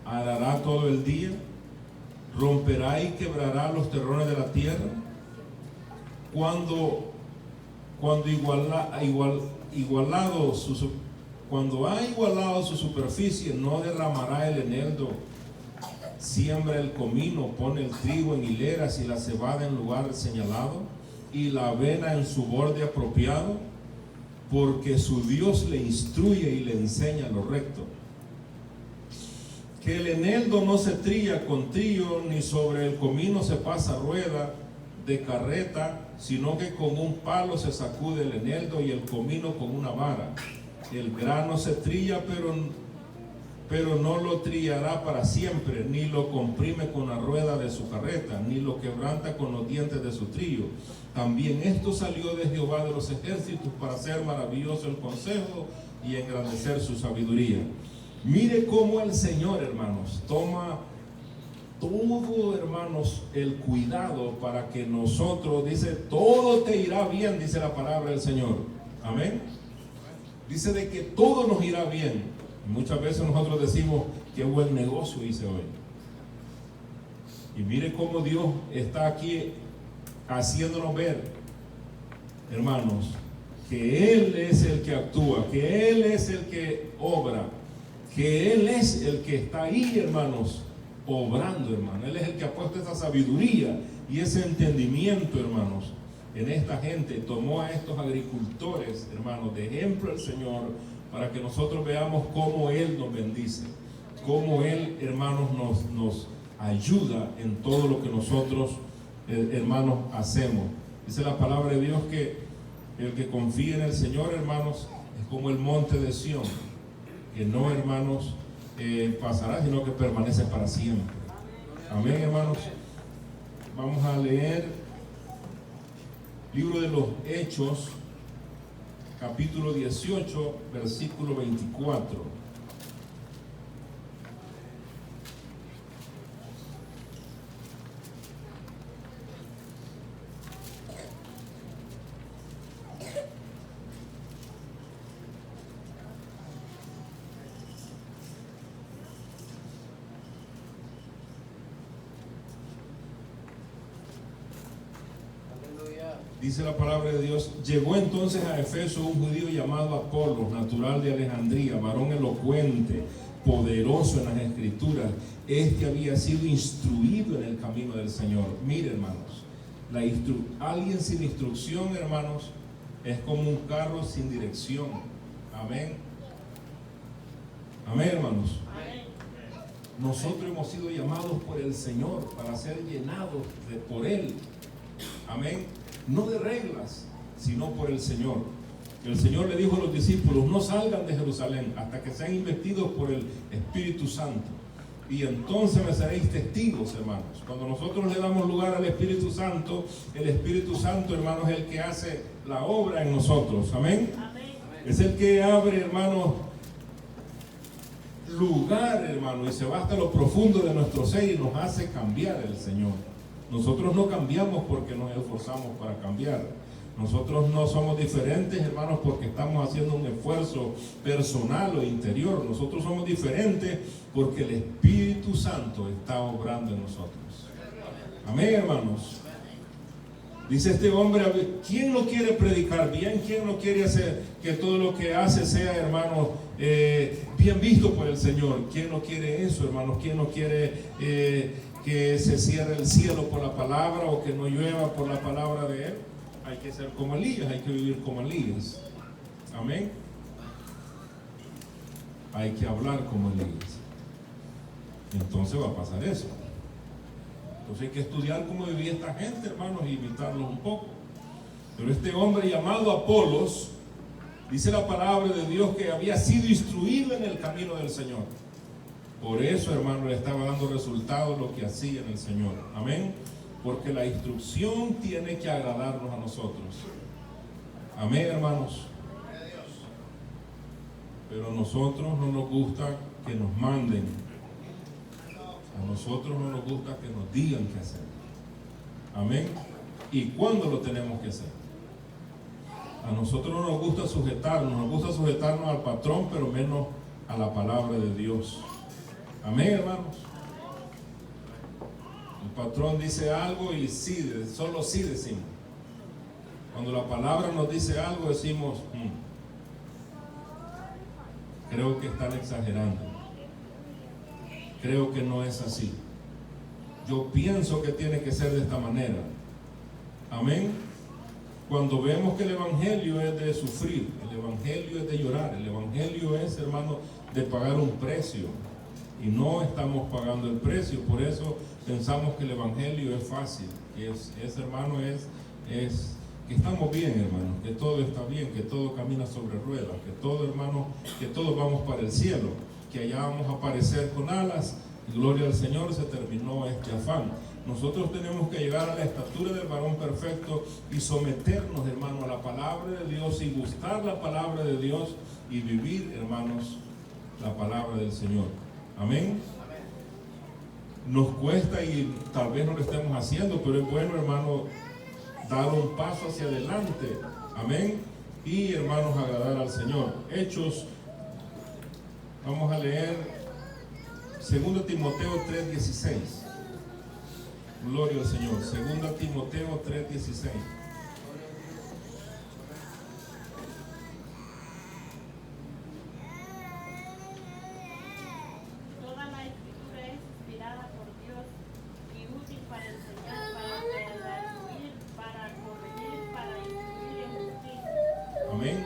arará todo el día, romperá y quebrará los terrones de la tierra. Cuando ha igualado su superficie, no derramará el eneldo. Siembra el comino, pone el trigo en hileras y la cebada en lugar señalado, y la avena en su borde apropiado, porque su Dios le instruye y le enseña lo recto. Que el eneldo no se trilla con trillo, ni sobre el comino se pasa rueda de carreta, sino que con un palo se sacude el eneldo y el comino con una vara. El grano se trilla, pero no lo trillará para siempre, ni lo comprime con la rueda de su carreta, ni lo quebranta con los dientes de su trillo. También esto salió de Jehová de los ejércitos, para hacer maravilloso el consejo y engrandecer su sabiduría. Mire cómo el Señor, hermanos, toma todo, hermanos, el cuidado para que nosotros, dice, todo te irá bien, dice la palabra del Señor. Amén. Dice de que todo nos irá bien. Muchas veces nosotros decimos: qué buen negocio hice hoy. Y mire cómo Dios está aquí haciéndonos ver, hermanos, que Él es el que actúa, que Él es el que obra, que Él es el que está ahí, hermanos, obrando, hermanos. Él es el que ha puesto esa sabiduría y ese entendimiento, hermanos, en esta gente. Tomó a estos agricultores, hermanos, de ejemplo al Señor, para que nosotros veamos cómo Él nos bendice, cómo Él, hermanos, nos ayuda en todo lo que nosotros, hermanos, hacemos. Dice la palabra de Dios que el que confía en el Señor, hermanos, es como el monte de Sión, que no, hermanos, pasará, sino que permanece para siempre. Amén, hermanos. Vamos a leer Libro de los Hechos, capítulo 18, versículo 24. Dice la palabra de Dios: llegó entonces a Efeso un judío llamado Apolos, natural de Alejandría, varón elocuente, poderoso en las escrituras. Este había sido instruido en el camino del Señor. Mire, hermanos, alguien sin instrucción, hermanos, es como un carro sin dirección. Amén. Amén, hermanos. Nosotros hemos sido llamados por el Señor para ser llenados por Él. Amén. No de reglas, sino por el Señor. El Señor le dijo a los discípulos: no salgan de Jerusalén hasta que sean investidos por el Espíritu Santo, y entonces me seréis testigos, hermanos. Cuando nosotros le damos lugar al Espíritu Santo, el Espíritu Santo, hermanos, es el que hace la obra en nosotros. Amén. Amén. Es el que abre, hermanos, lugar, hermano, y se va hasta lo profundo de nuestro ser y nos hace cambiar el Señor. Nosotros no cambiamos porque nos esforzamos para cambiar. Nosotros no somos diferentes, hermanos, porque estamos haciendo un esfuerzo personal o interior. Nosotros somos diferentes porque el Espíritu Santo está obrando en nosotros. Amén, hermanos. Dice este hombre: ¿quién no quiere predicar bien? ¿Quién no quiere hacer que todo lo que hace sea, hermano, bien visto por el Señor? ¿Quién no quiere eso, hermanos? ¿Quién no quiere que se cierre el cielo por la palabra, o que no llueva por la palabra de Él? Hay que ser como Elías, hay que vivir como Elías. Amén. hay que hablar como Elías. Entonces va a pasar eso. Entonces hay que estudiar cómo vivía esta gente, hermanos, y imitarlos un poco. Pero este hombre llamado Apolos, dice la palabra de Dios que había sido instruido en el camino del Señor. Por eso, hermano, le estaba dando resultados lo que hacía en el Señor. Amén. Porque la instrucción tiene que agradarnos a nosotros. Amén, hermanos. Pero a nosotros no nos gusta que nos manden. A nosotros no nos gusta que nos digan qué hacer. Amén. ¿Y cuándo lo tenemos que hacer? A nosotros no nos gusta sujetarnos al patrón, pero menos a la palabra de Dios. Amén, hermanos. El patrón dice algo y sí, solo sí decimos. Cuando la palabra nos dice algo, decimos, creo que están exagerando. Creo que no es así. Yo pienso que tiene que ser de esta manera. Amén. Cuando vemos que el evangelio es de sufrir, el evangelio es de llorar, el evangelio es, hermano, de pagar un precio. Y no estamos pagando el precio. Por eso pensamos que el evangelio es fácil. Que hermano, es que estamos bien, hermano, que todo está bien, que todo camina sobre ruedas, que todo, hermano, que todos vamos para el cielo, que allá vamos a aparecer con alas. Gloria al Señor, se terminó este afán. Nosotros tenemos que llegar a la estatura del varón perfecto y someternos, hermano, a la palabra de Dios y buscar la palabra de Dios y vivir, hermanos, la palabra del Señor. Amén. Nos cuesta y tal vez no lo estemos haciendo, pero es bueno, hermano, dar un paso hacia adelante. Amén. Y, hermanos, agradar al Señor. Hechos, vamos a leer 2 Timoteo 3:16. Gloria al Señor. 2 Timoteo 3:16. Toda la escritura es inspirada por Dios y útil para enseñar, para redarguir, para corregir, para instruir en justicia. Amén.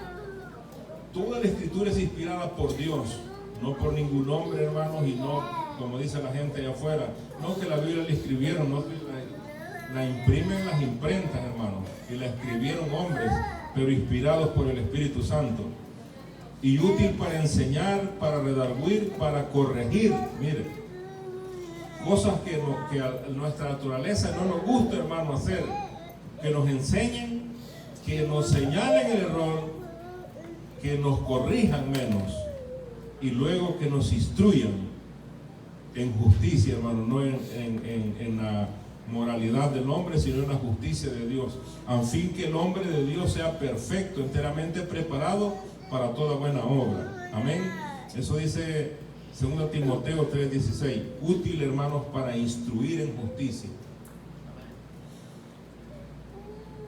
Toda la escritura es inspirada por Dios, no por ningún hombre, hermanos, y no, como dice la gente allá afuera, no que la Biblia la escribieron, no que la imprimen las imprentas, hermanos, y la escribieron hombres, pero inspirados por el Espíritu Santo. Y útil para enseñar, para redarguir, para corregir. Mire, cosas que a nuestra naturaleza no nos gusta, hermano, hacer, que nos enseñen, que nos señalen el error, que nos corrijan menos, y luego que nos instruyan en justicia, hermano, no en la moralidad del hombre, sino en la justicia de Dios, a fin que el hombre de Dios sea perfecto, enteramente preparado para toda buena obra. Amén. Eso dice 2 Timoteo 3:16. Útil, hermanos, para instruir en justicia.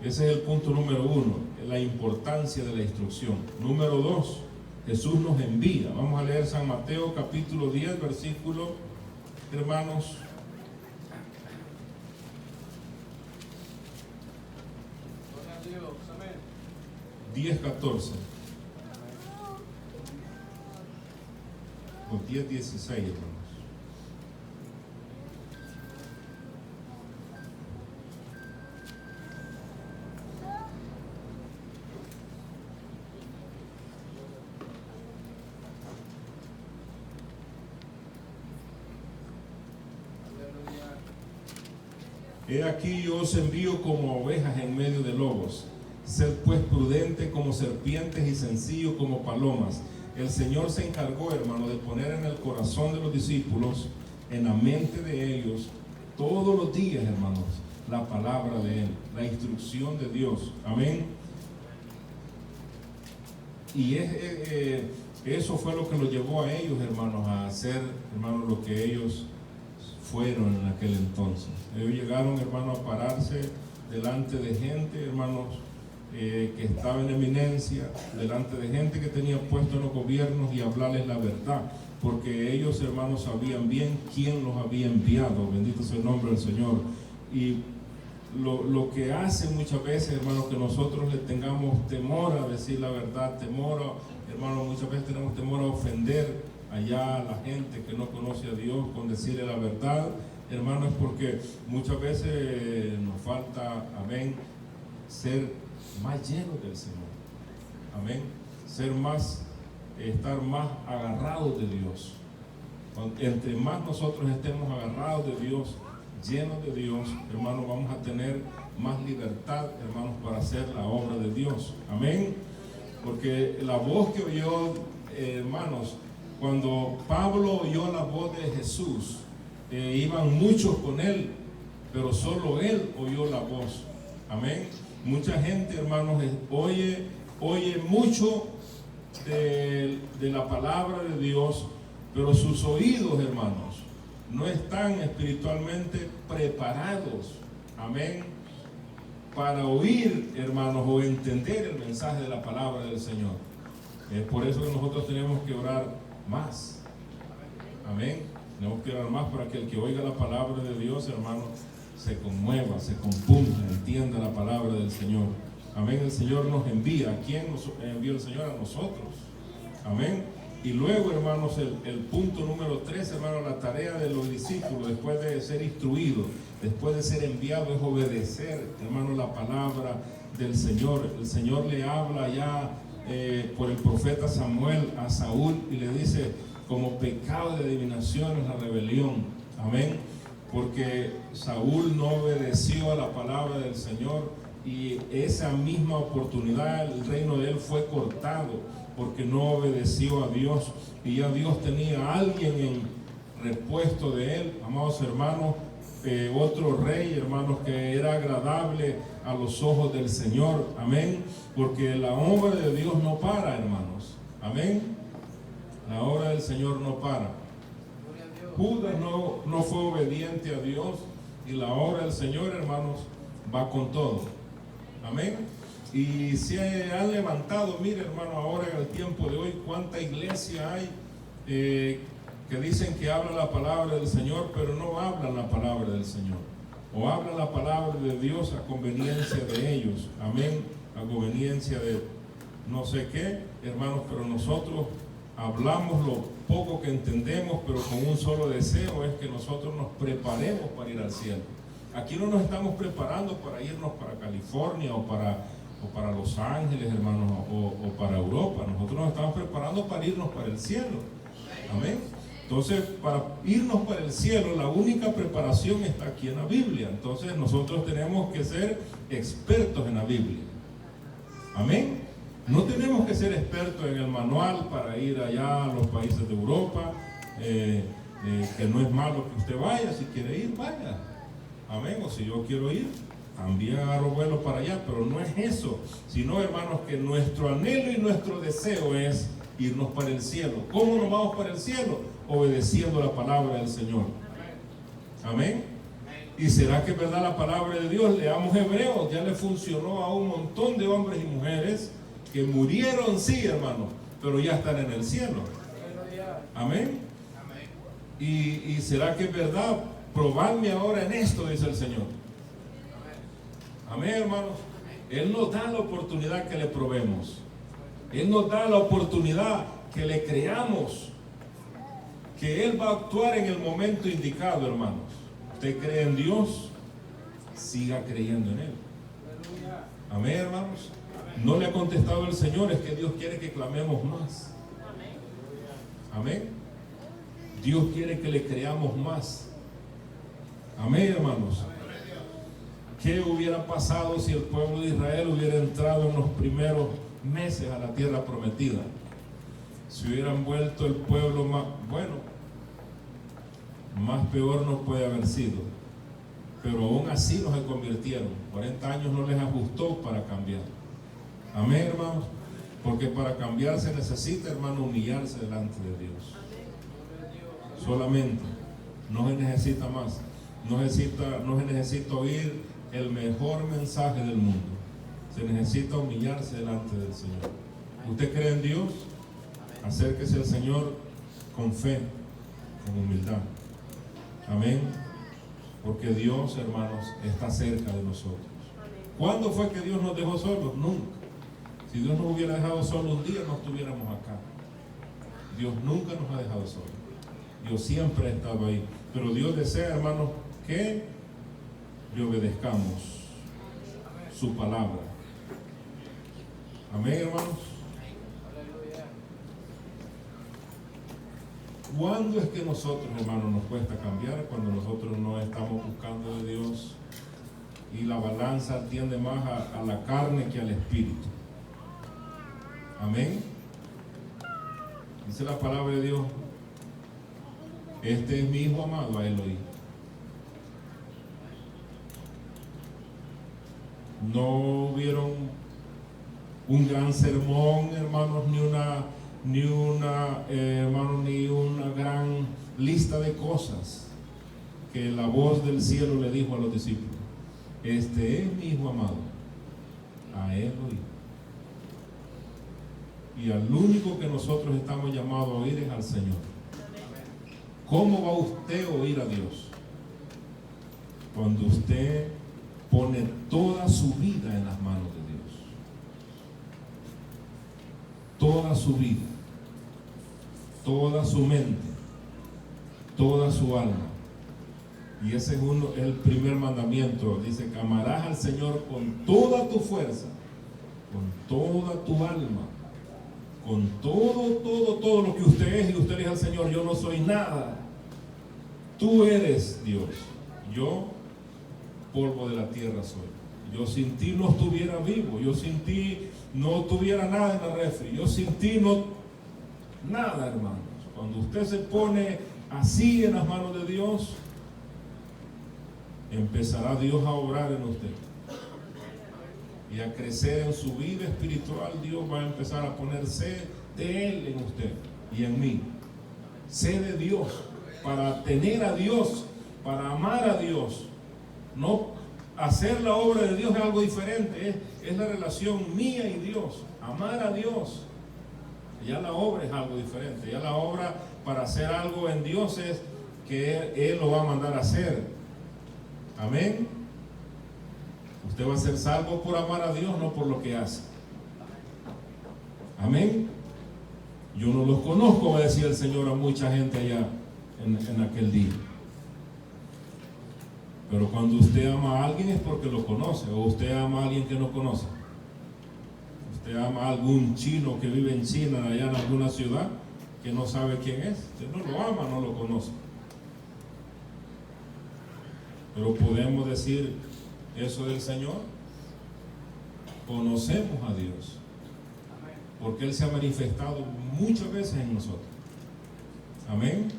Ese es el punto número 1, la importancia de la instrucción. Número 2, Jesús nos envía. Vamos a leer San Mateo capítulo 10, versículo, hermanos, Dios, amén. 10:14 o 10:16, hermanos. He aquí yo os envío como ovejas en medio de lobos. Sed pues prudente como serpientes y sencillo como palomas. El Señor se encargó, hermano, de poner en el corazón de los discípulos, en la mente de ellos, todos los días, hermanos, la palabra de Él, la instrucción de Dios. Amén. Y eso fue lo que los llevó a ellos, hermanos, a hacer, hermanos, lo que ellos fueron en aquel entonces. Ellos llegaron, hermanos, a pararse delante de gente, hermanos, que estaba en eminencia, delante de gente que tenía puesto en los gobiernos y hablarles la verdad, porque ellos, hermanos, sabían bien quién los había enviado. Bendito sea el nombre del Señor. Y lo que hace muchas veces, hermano, que nosotros le tengamos temor a decir la verdad, hermano, muchas veces tenemos temor a ofender allá a la gente que no conoce a Dios con decirle la verdad, hermano, es porque muchas veces nos falta, amén, ser más llenos del Señor, amén, estar más agarrados de Dios. Entre más nosotros estemos agarrados de Dios, llenos de Dios, hermanos, vamos a tener más libertad, hermanos, para hacer la obra de Dios, amén. Porque la voz que oyó, hermanos, cuando Pablo oyó la voz de Jesús, iban muchos con él, pero solo él oyó la voz, amén. Mucha gente, hermanos, oye mucho de la palabra de Dios, pero sus oídos, hermanos, no están espiritualmente preparados, amén, para oír, hermanos, o entender el mensaje de la palabra del Señor. Es por eso que nosotros tenemos que orar más, amén. Tenemos que orar más para que el que oiga la palabra de Dios, hermanos, se conmueva, se compunja, entienda la palabra del Señor. Amén. El Señor nos envía. ¿A quién nos envió el Señor? A nosotros. Amén. Y luego, hermanos, el punto número 3, hermanos, la tarea de los discípulos, después de ser instruidos, después de ser enviados, es obedecer, hermanos, la palabra del Señor. El Señor le habla ya por el profeta Samuel a Saúl y le dice, como pecado de adivinación es la rebelión. Amén. Porque Saúl no obedeció a la palabra del Señor y esa misma oportunidad, el reino de él fue cortado porque no obedeció a Dios, y ya Dios tenía a alguien en repuesto de él, amados hermanos, otro rey, hermanos, que era agradable a los ojos del Señor, amén, porque la obra de Dios no para, hermanos, amén, la obra del Señor no para. Judas no fue obediente a Dios, y la obra del Señor, hermanos, va con todo, amén. Y se han levantado, mire, hermano, ahora en el tiempo de hoy, cuánta iglesia hay que dicen que hablan la palabra del Señor, pero no hablan la palabra del Señor, o hablan la palabra de Dios a conveniencia de ellos, amén, a conveniencia de no sé qué, hermanos, pero nosotros hablamos lo poco que entendemos, pero con un solo deseo, es que nosotros nos preparemos para ir al cielo. Aquí no nos estamos preparando para irnos para California o para Los Ángeles, hermanos, o para Europa. Nosotros nos estamos preparando para irnos para el cielo, amén. Entonces, para irnos para el cielo, la única preparación está aquí en la Biblia. Entonces, nosotros tenemos que ser expertos en la Biblia, amén. No tenemos que ser expertos en el manual para ir allá a los países de Europa, que no es malo que usted vaya. Si quiere ir, vaya, amén. O si yo quiero ir, también agarro vuelo para allá, pero no es eso, sino, hermanos, que nuestro anhelo y nuestro deseo es irnos para el cielo. ¿Cómo nos vamos para el cielo? Obedeciendo la palabra del Señor, amén. ¿Y será que es verdad la palabra de Dios? Leamos Hebreos, ya le funcionó a un montón de hombres y mujeres que murieron, sí, hermanos, pero ya están en el cielo, amén. ¿Y será que es verdad? Probadme ahora en esto, dice el Señor. Amén, hermanos. Él nos da la oportunidad que le probemos. Él nos da la oportunidad que le creamos, que Él va a actuar en el momento indicado, hermanos. Usted cree en Dios, siga creyendo en Él. Amén, hermanos. No le ha contestado el Señor, es que Dios quiere que clamemos más. Amén. Dios quiere que le creamos más. Amén, hermanos. ¿Qué hubiera pasado si el pueblo de Israel hubiera entrado en los primeros meses a la tierra prometida? Si hubieran vuelto el pueblo más, bueno, más peor no puede haber sido, pero aún así no se convirtieron. 40 años no les ajustó para cambiar. Amén, hermanos, porque para cambiar se necesita, hermano, humillarse delante de Dios. Solamente, no se necesita más. No se necesita oír el mejor mensaje del mundo. Se necesita humillarse delante del Señor. ¿Usted cree en Dios? Acérquese al Señor con fe, con humildad. Amén. Porque Dios, hermanos, está cerca de nosotros. ¿Cuándo fue que Dios nos dejó solos? Nunca. Si Dios nos hubiera dejado solos un día, no estuviéramos acá. Dios nunca nos ha dejado solos. Dios siempre ha estado ahí. Pero Dios desea, hermanos, que le obedezcamos su palabra. Amén, hermanos. ¿Cuándo es que nosotros, hermanos, nos cuesta cambiar? Cuando nosotros no estamos buscando de Dios y la balanza tiende más a la carne que al espíritu. Amén. Dice la palabra de Dios: este es mi hijo amado, a él oí. No hubieron un gran sermón, hermanos, ni una gran lista de cosas que la voz del cielo le dijo a los discípulos: este es mi hijo amado, a él oí. Y al único que nosotros estamos llamados a oír es al Señor. ¿Cómo va usted a oír a Dios? Cuando usted pone toda su vida en las manos de Dios. Toda su vida, toda su mente, toda su alma. Y ese es el primer mandamiento. Dice que amarás al Señor con toda tu fuerza, con toda tu alma, con todo lo que usted es. Y usted le dice al Señor: yo no soy nada, tú eres Dios, yo polvo de la tierra soy. Yo sin ti no estuviera vivo, yo sin ti no tuviera nada en la refri, yo sin ti no nada, hermanos. Cuando usted se pone así en las manos de Dios, empezará Dios a obrar en usted y a crecer en su vida espiritual. Dios va a empezar a poner sed de Él en usted y en mí. Sed de Dios, para tener a Dios, para amar a Dios. No hacer la obra de Dios es algo diferente, es la relación mía y Dios. Amar a Dios, ya la obra es algo diferente. Ya la obra para hacer algo en Dios es que Él lo va a mandar a hacer. Amén. Usted va a ser salvo por amar a Dios, no por lo que hace. Amén. Yo no los conozco, va a decir el Señor a mucha gente allá en aquel día. Pero cuando usted ama a alguien es porque lo conoce. O usted ama a alguien que no conoce. Usted ama a algún chino que vive en China, allá en alguna ciudad, que no sabe quién es. Usted no lo ama, no lo conoce. Pero podemos decir eso del Señor. Conocemos a Dios, porque Él se ha manifestado muchas veces en nosotros. Amén.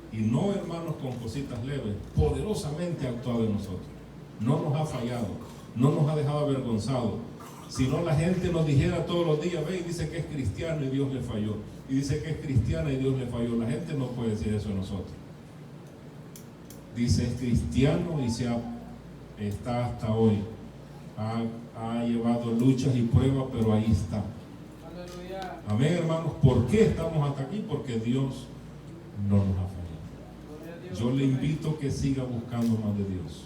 Y no, hermanos, con cositas leves, poderosamente ha actuado en nosotros. No nos ha fallado, no nos ha dejado avergonzados. Si no, la gente nos dijera todos los días: ve y dice que es cristiano y Dios le falló, y dice que es cristiana y Dios le falló. La gente no puede decir eso de nosotros. Dice: es cristiano y está hasta hoy. Ha llevado luchas y pruebas, pero ahí está. Aleluya. Amén, hermanos. ¿Por qué estamos hasta aquí? Porque Dios no nos ha fallado. Yo le invito a que siga buscando más de Dios.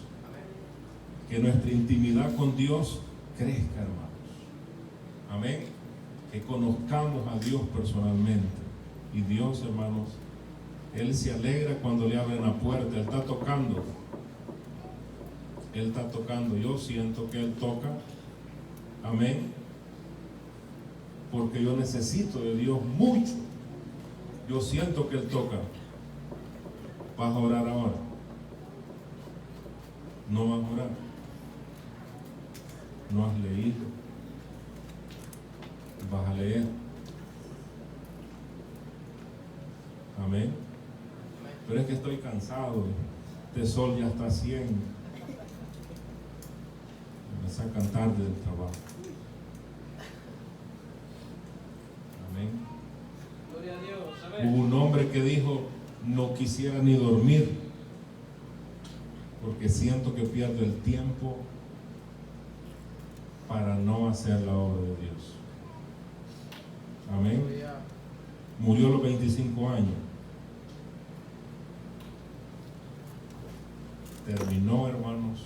Que nuestra intimidad con Dios crezca, hermanos. Amén. Que conozcamos a Dios personalmente. Y Dios, hermanos, Él se alegra cuando le abren la puerta. Él está tocando. Él está tocando. Yo siento que Él toca. Amén. Porque yo necesito de Dios mucho. Yo siento que Él toca. ¿Vas a orar ahora? ¿No vas a orar? ¿No has leído? ¿Vas a leer? Amén. Pero es que estoy cansado. Este sol ya está 100. Me sacan tarde del trabajo. Amén. Gloria a Dios. Amén. Hubo un hombre que dijo: no quisiera ni dormir, porque siento que pierdo el tiempo para no hacer la obra de Dios. Amén. Murió a los 25 años. terminó, hermanos,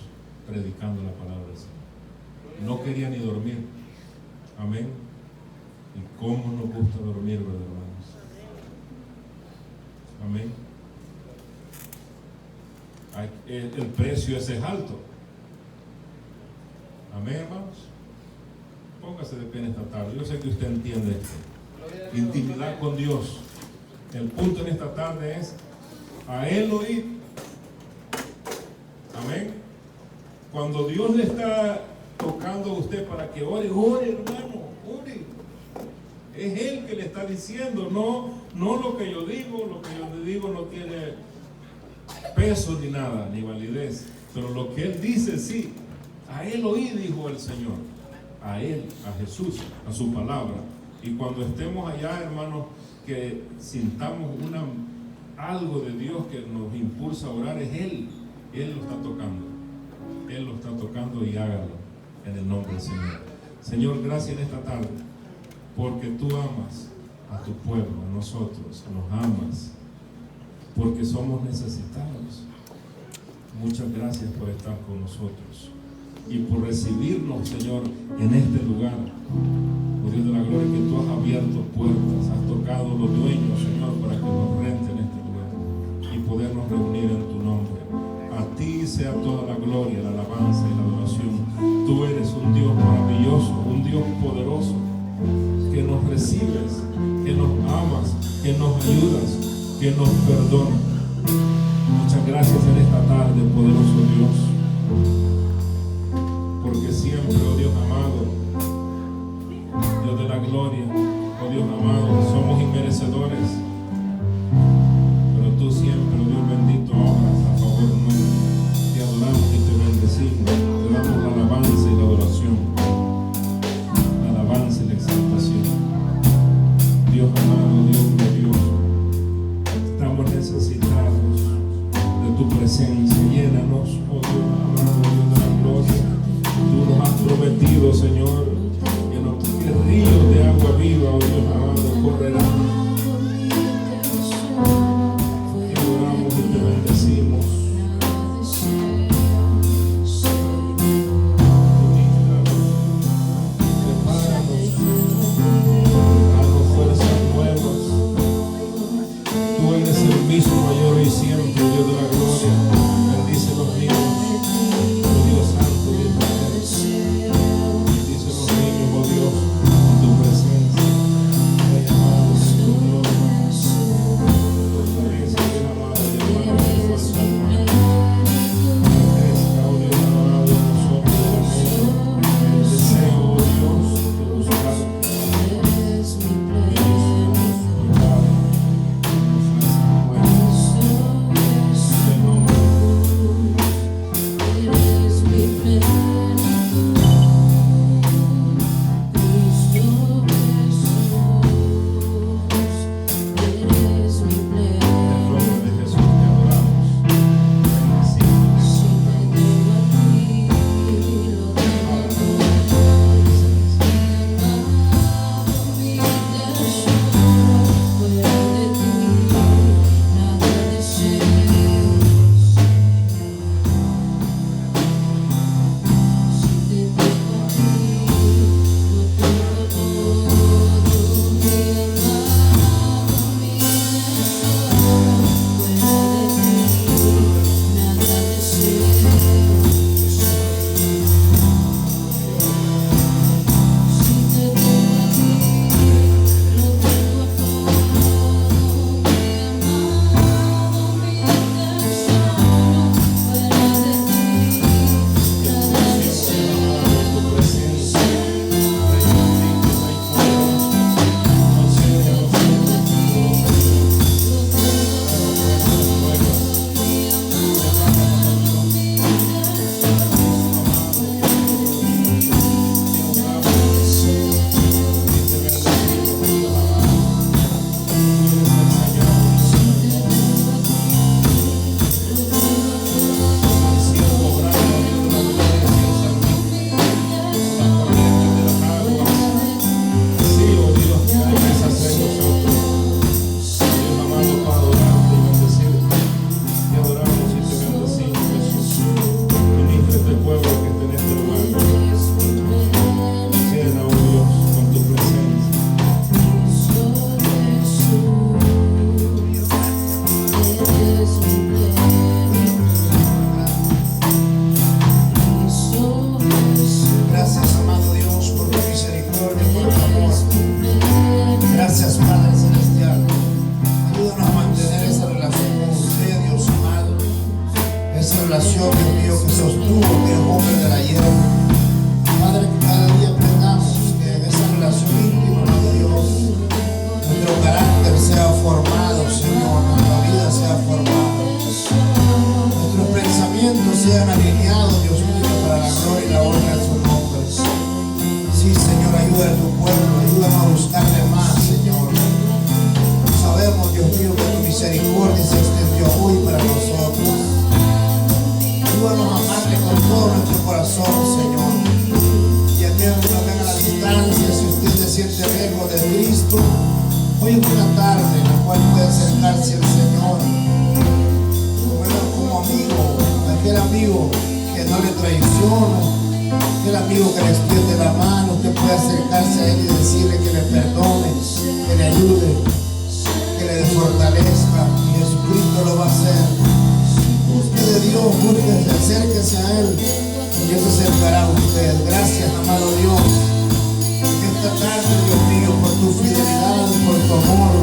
predicando la palabra del Señor. No quería ni dormir. Amén. ¿Y cómo nos gusta dormir, ¿verdad, hermanos? Amén. El precio ese es alto. Amén, hermanos. Póngase de pie en esta tarde. Yo sé que usted entiende esto. Intimidad con Dios. El punto en esta tarde es a Él oír. Amén. Cuando Dios le está tocando a usted para que ore, ore, hermano, ore. Es Él que le está diciendo, no lo que yo digo. Lo que yo le digo no tiene peso ni nada, ni validez. Pero lo que Él dice, sí. A Él oí, dijo el Señor. A Él, a Jesús, a su palabra. Y cuando estemos allá, hermanos, que sintamos algo de Dios que nos impulsa a orar, es Él. Él lo está tocando. Él lo está tocando y hágalo en el nombre del Señor. Señor, gracias en esta tarde, porque tú amas a tu pueblo, a nosotros, nos amas, porque somos necesitados. Muchas gracias por estar con nosotros y por recibirnos, Señor, en este lugar. Oh Dios de la gloria, que tú has abierto puertas, has tocado los dueños, Señor, para que nos renten este lugar y podernos reunir en tu nombre. A ti sea toda la gloria, la alabanza y la adoración. Tú eres un Dios maravilloso, un Dios poderoso, que nos recibes, que nos amas, que nos ayudas, que nos perdonas. Muchas gracias en esta tarde, poderoso Dios, porque siempre, oh Dios amado, Dios de la gloria, oh Dios amado, somos inmerecedores, pero tú siempre, oh Dios bendito, obras a favor nuestro. Te adoramos y te bendecimos, te damos la alabanza y la adoración, la alabanza y la exaltación. Dios amado, Dios glorioso, estamos necesitados de tu presencia. Llénanos, oh Dios amado, Dios de la gloria. Tú nos has prometido, Señor, que ríos de agua viva, oh Dios amado, correrán ayuda a tu pueblo, ayúdanos a buscarle más, Señor. Sabemos, Dios mío, que tu misericordia se extendió hoy para nosotros. Ayúdanos a amarle con todo nuestro corazón, Señor. Y aquel que nos venga a la distancia, si usted se siente lejos de Cristo, hoy es una tarde en la cual puede acercarse al Señor. Como amigo, aquel amigo que no le traiciona, aquel amigo que le extiende la mano, usted puede acercarse a él y decirle que le perdone, que le ayude, que le fortalezca, y Jesucristo lo va a hacer. Busque de Dios, búsquese, acérquese a Él y Dios se acercará a usted. Gracias, amado Dios, esta tarde, Dios mío, por tu fidelidad, por tu amor,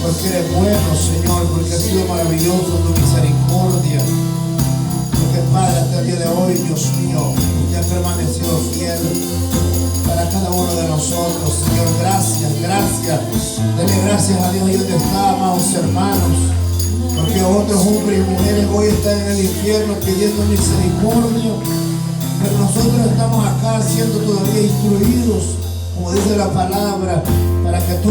porque eres bueno, Señor, porque has sido maravilloso tu misericordia, porque Padre, hasta el día de hoy, Dios mío, usted ha permanecido fiel para cada uno de nosotros, Señor. Gracias, gracias. Dele gracias a Dios y donde está, amados hermanos, porque otros hombres y mujeres hoy están en el infierno pidiendo misericordia, pero nosotros estamos acá siendo todavía instruidos, como dice la palabra, para que tú